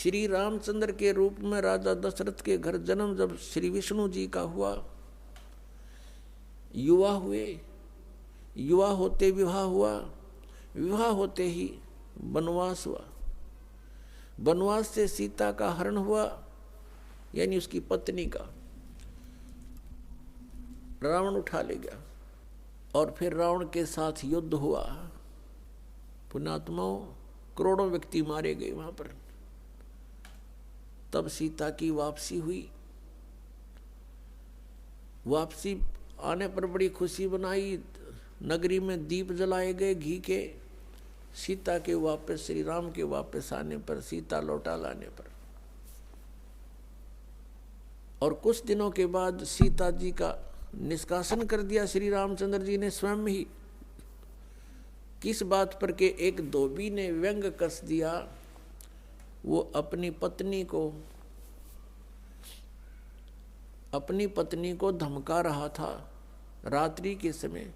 श्री रामचंद्र के रूप में राजा दशरथ के घर जन्म जब श्री विष्णु जी का हुआ, युवा हुए, युवा होते विवाह हुआ, विवाह होते ही वनवास हुआ, वनवास से सीता का हरण हुआ, यानी उसकी पत्नी का रावण उठा ले गया, और फिर रावण के साथ युद्ध हुआ। पुण्यात्माओं, करोड़ों व्यक्ति मारे गए वहां पर। तब सीता की वापसी हुई। वापसी आने पर बड़ी खुशी बनाई, नगरी में दीप जलाए गए घी के। सीता के वापस, श्री राम के वापस आने पर, सीता लौटा लाने पर, और कुछ दिनों के बाद सीता जी का निष्कासन कर दिया श्री रामचंद्र जी ने स्वयं ही। किस बात पर के एक धोबी ने व्यंग कस दिया, वो अपनी पत्नी को धमका रहा था रात्रि के समय।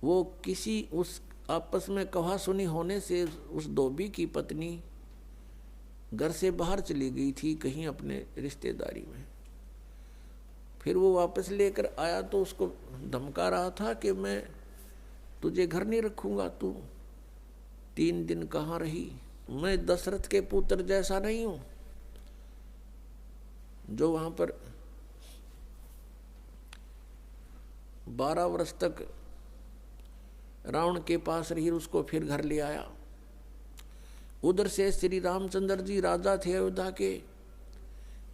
वो किसी उस आपस में कहा सुनी होने से उस धोबी की पत्नी घर से बाहर चली गई थी कहीं अपने रिश्तेदारी में। फिर वो वापस लेकर आया तो उसको धमका रहा था कि मैं तुझे घर नहीं रखूंगा, तू 3 दिन कहाँ रही, मैं दशरथ के पुत्र जैसा नहीं हूं जो वहां पर 12 वर्ष तक रावण के पास रही, उसको फिर घर ले आया। उधर से श्री रामचंद्र जी राजा थे अयोध्या के।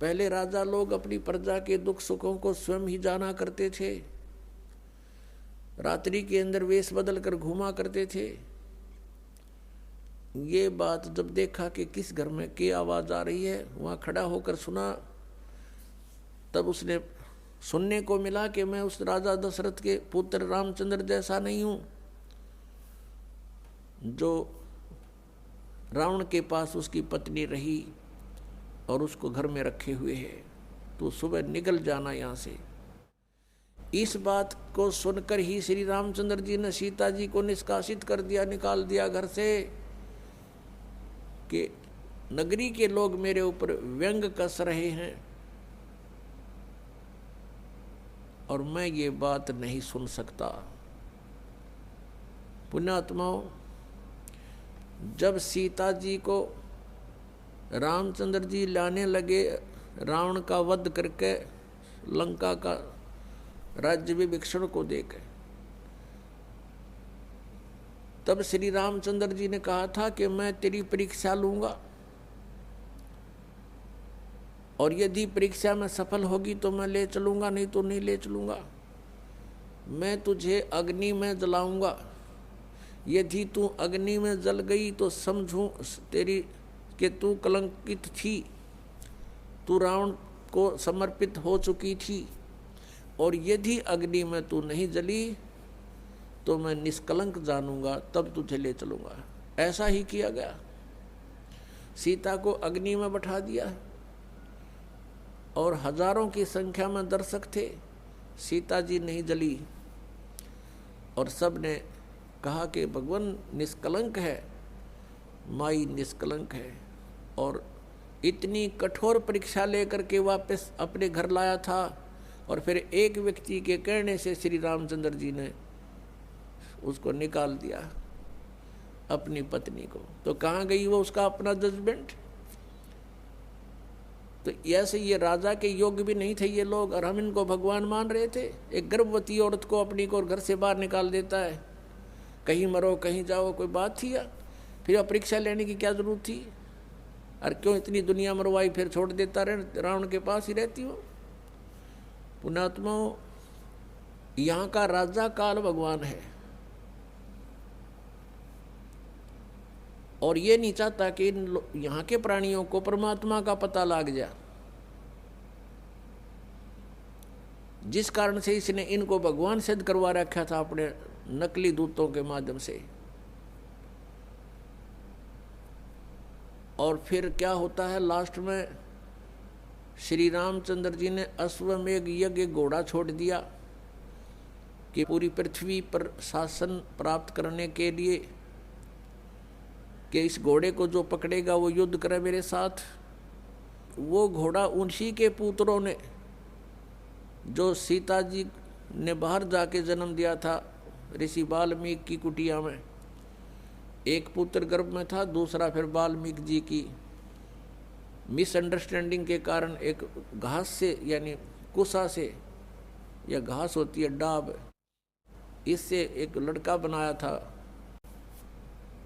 पहले राजा लोग अपनी प्रजा के दुख सुखों को स्वयं ही जाना करते थे, रात्रि के अंदर वेश बदल कर घूमा करते थे। ये बात जब देखा कि किस घर में की आवाज आ रही है, वहां खड़ा होकर सुना, तब उसने सुनने को मिला कि मैं उस राजा दशरथ के पुत्र रामचंद्र जैसा नहीं हूं जो रावण के पास उसकी पत्नी रही और उसको घर में रखे हुए है, तो सुबह निकल जाना यहां से। इस बात को सुनकर ही श्री रामचंद्र जी ने सीता जी को निष्कासित कर दिया, निकाल दिया घर से, कि नगरी के लोग मेरे ऊपर व्यंग कस रहे हैं और मैं ये बात नहीं सुन सकता। पुण्यात्माओं, जब सीता जी को रामचंद्र जी लाने लगे, रावण का वध करके लंका का राज्य विभीषण को देकर, तब श्री रामचंद्र जी ने कहा था कि मैं तेरी परीक्षा लूंगा और यदि परीक्षा में सफल होगी तो मैं ले चलूंगा, नहीं तो नहीं ले चलूंगा। मैं तुझे अग्नि में जलाऊंगा, यदि तू अग्नि में जल गई तो समझूं तेरी कि तू कलंकित थी, तू रावण को समर्पित हो चुकी थी, और यदि अग्नि में तू नहीं जली तो मैं निष्कलंक जानूंगा, तब तुझे ले चलूंगा। ऐसा ही किया गया, सीता को अग्नि में बैठा दिया और हजारों की संख्या में दर्शक थे, सीता जी नहीं जली और सब ने कहा कि भगवान निष्कलंक है, माई निष्कलंक है। और इतनी कठोर परीक्षा लेकर के वापस अपने घर लाया था, और फिर एक व्यक्ति के कहने से श्री रामचंद्र जी ने उसको निकाल दिया, अपनी पत्नी को। तो कहाँ गई वो उसका अपना जजमेंट? तो ऐसे ये राजा के योग्य भी नहीं थे ये लोग, और हम इनको भगवान मान रहे थे। एक गर्भवती औरत को अपनी को घर से बाहर निकाल देता है, कहीं मरो कहीं जाओ, कोई बात थी? या फिर परीक्षा लेने की क्या जरूरत थी? और क्यों इतनी दुनिया मरवाई, फिर छोड़ देता रहे, रावण के पास ही रहती हो। पुण्यात्माओं, यहाँ का राजा काल भगवान है, और ये नहीं चाहता कि यहाँ के प्राणियों को परमात्मा का पता लग जाए, जिस कारण से इसने इनको भगवान सिद्ध करवा रखा था अपने नकली दूतों के माध्यम से। और फिर क्या होता है लास्ट में, श्री रामचंद्र जी ने अश्वमेघ यज्ञ घोड़ा छोड़ दिया कि पूरी पृथ्वी पर शासन प्राप्त करने के लिए कि इस घोड़े को जो पकड़ेगा वो युद्ध करे मेरे साथ। वो घोड़ा उन्हीं के पुत्रों ने, जो सीता जी ने बाहर जाके जन्म दिया था ऋषि वाल्मीकि की कुटिया में, एक पुत्र गर्भ में था, दूसरा फिर वाल्मीकि जी की मिसअंडरस्टैंडिंग के कारण एक घास से यानी कुसा से, या घास होती है डाब, इससे एक लड़का बनाया था।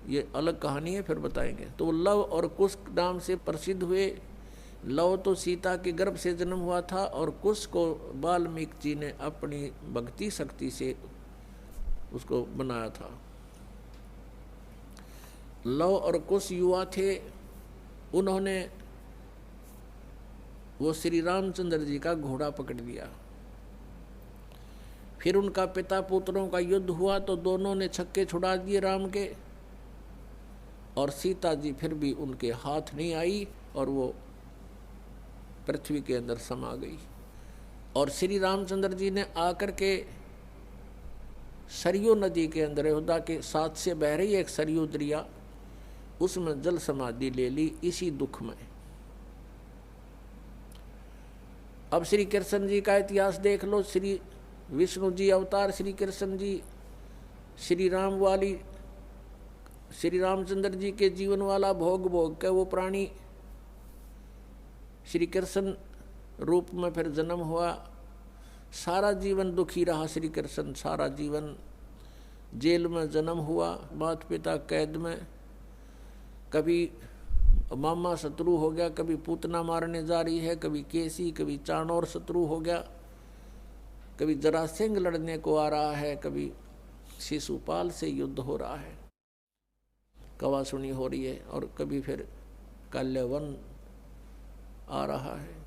ये अलग कहानी है, फिर बताएंगे। तो लव और कुश नाम से प्रसिद्ध हुए। लव तो सीता के गर्भ से जन्म हुआ था और कुश को वाल्मीकि जी ने अपनी भक्ति शक्ति से उसको बनाया था। लव और कुश युवा थे, उन्होंने वो श्री रामचंद्र जी का घोड़ा पकड़ लिया। फिर उनका पिता पुत्रों का युद्ध हुआ तो दोनों ने छक्के छुड़ा दिए राम के, और सीता जी फिर भी उनके हाथ नहीं आई और वो पृथ्वी के अंदर समा गई। और श्री रामचंद्र जी ने आकर के सरयू नदी के अंदर, अयोध्या के साथ से बह रही एक सरयू दरिया, उसमें जल समाधि ले ली इसी दुख में। अब श्री कृष्ण जी का इतिहास देख लो। श्री विष्णु जी अवतार श्री कृष्ण जी, श्री रामचंद्र जी के जीवन वाला भोग भोग के वो प्राणी श्री कृष्ण रूप में फिर जन्म हुआ। सारा जीवन दुखी रहा श्री कृष्ण, सारा जीवन जेल में जन्म हुआ, माता पिता कैद में, कभी मामा शत्रु हो गया, कभी पूतना मारने जा रही है, कभी केसी, कभी चाणोर शत्रु हो गया, कभी जरासिंह लड़ने को आ रहा है, कभी शिशुपाल से युद्ध हो रहा है, कवासुनी हो रही है, और कभी फिर कल्यवन आ रहा है।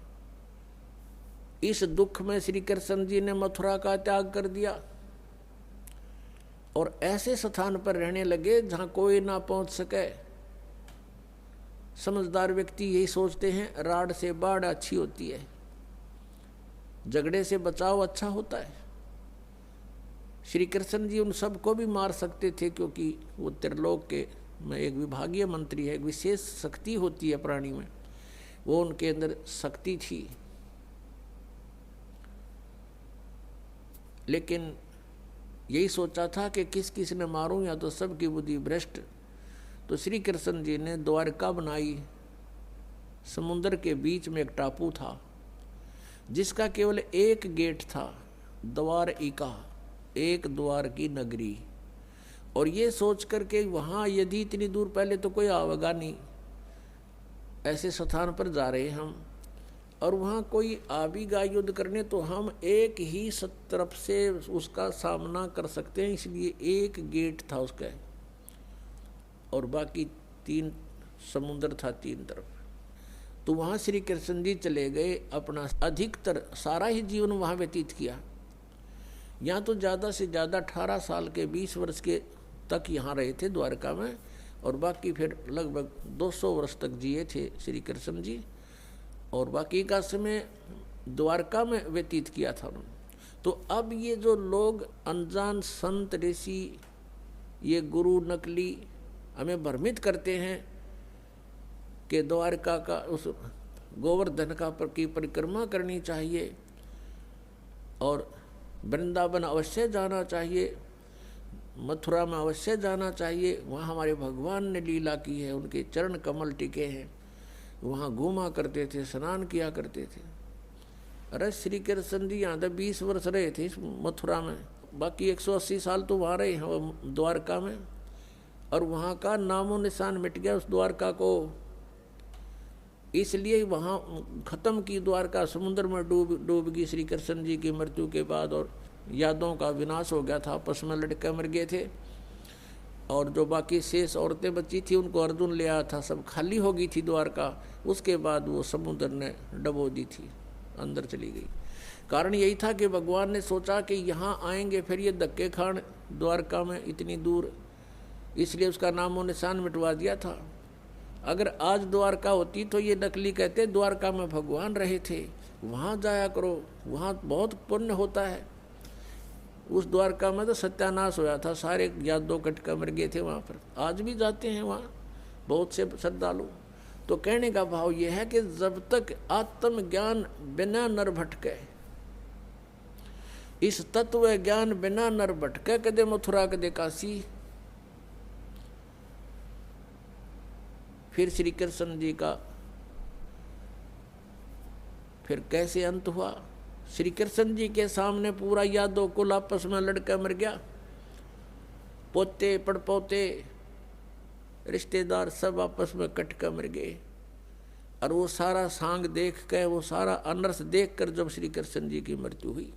इस दुख में श्री कृष्ण जी ने मथुरा का त्याग कर दिया और ऐसे स्थान पर रहने लगे जहां कोई ना पहुंच सके। समझदार व्यक्ति यही सोचते हैं, राड से बाढ़ अच्छी होती है, झगड़े से बचाव अच्छा होता है। श्री कृष्ण जी उन सबको भी मार सकते थे, क्योंकि वो त्रिलोक के में एक विभागीय मंत्री है, एक विशेष शक्ति होती है प्राणी में, वो उनके अंदर शक्ति थी। लेकिन यही सोचा था कि किस किस ने मारूं, या तो सबकी बुद्धि भ्रष्ट। तो श्री कृष्ण जी ने द्वारका बनाई। समुद्र के बीच में एक टापू था जिसका केवल एक गेट था, द्वारिका, एक द्वार की नगरी। और ये सोच करके वहाँ यदि इतनी दूर, पहले तो कोई आवेगा नहीं, ऐसे स्थान पर जा रहे हम, और वहाँ कोई आवेगा युद्ध करने तो हम एक ही तरफ से उसका सामना कर सकते हैं, इसलिए एक गेट था उसका, और बाकी 3 समुद्र था 3 तरफ। तो वहाँ श्री कृष्ण जी चले गए, अपना अधिकतर सारा ही जीवन वहाँ व्यतीत किया। यहाँ तो ज़्यादा से ज़्यादा 18 साल के 20 वर्ष के तक यहाँ रहे थे द्वारका में, और बाकी फिर लगभग 200 वर्ष तक जिए थे श्री कृष्ण जी, और बाकी का समय द्वारका में व्यतीत किया था उन्होंने। तो अब ये जो लोग अनजान संत ऋषि, ये गुरु नकली हमें भ्रमित करते हैं कि द्वारका का उस गोवर्धन का की परिक्रमा करनी चाहिए और वृंदावन अवश्य जाना चाहिए, मथुरा में अवश्य जाना चाहिए, वहाँ हमारे भगवान ने लीला की है, उनके चरण कमल टिके हैं, वहाँ घूमा करते थे, स्नान किया करते थे। अरे श्री कृष्ण जी यहाँ 20 वर्ष रहे थे मथुरा में, बाकी 180 साल तो वहाँ रहे हैं द्वारका में, और वहाँ का नामो निशान मिट गया उस द्वारका को। इसलिए वहाँ खत्म की द्वारका, समुद्र में डूब गई श्री कृष्ण जी की मृत्यु के बाद, और यादों का विनाश हो गया था, आपस में लड़के मर गए थे, और जो बाकी शेष औरतें बची थी उनको अर्जुन ले आया था, सब खाली हो गई थी द्वारका। उसके बाद वो समुद्र ने डबो दी थी, अंदर चली गई। कारण यही था कि भगवान ने सोचा कि यहाँ आएंगे फिर ये धक्के खान द्वारका में इतनी दूर, इसलिए उसका नामो निशान मिटवा दिया था। अगर आज द्वारका होती तो ये नकली कहते द्वारका में भगवान रहे थे, वहाँ जाया करो, वहाँ बहुत पुण्य होता है। उस द्वारका में तो सत्यानाश होया था, सारे यादव कटका मर गए थे वहाँ पर। आज भी जाते हैं वहाँ, बहुत से श्रद्धालु। तो कहने का भाव यह है कि जब तक आत्मज्ञान बिना नर भटके, इस तत्व ज्ञान बिना नर भटके, कदे मथुरा कदे काशी। फिर श्री कृष्ण जी का फिर कैसे अंत हुआ? श्री कृष्ण जी के सामने पूरा यादव कुल आपस में लड़का मर गया, पोते पड़पोते रिश्तेदार सब आपस में कट कर मर गए। और वो सारा सांग देख कर, वो सारा अनर्थ देख कर जब श्री कृष्ण जी की मृत्यु हुई,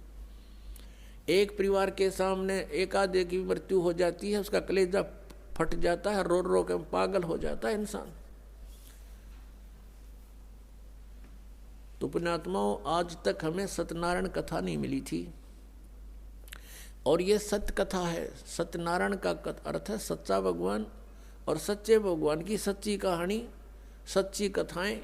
एक परिवार के सामने एक आधे की मृत्यु हो जाती है, उसका कलेजा फट जाता है, रो रो के पागल हो जाता है इंसान। तो पुण्यात्माओं, आज तक हमें सत्यनारायण कथा नहीं मिली थी, और ये सत्य कथा है। सत्यनारायण का अर्थ है सच्चा भगवान, और सच्चे भगवान की सच्ची कहानी, सच्ची कथाएं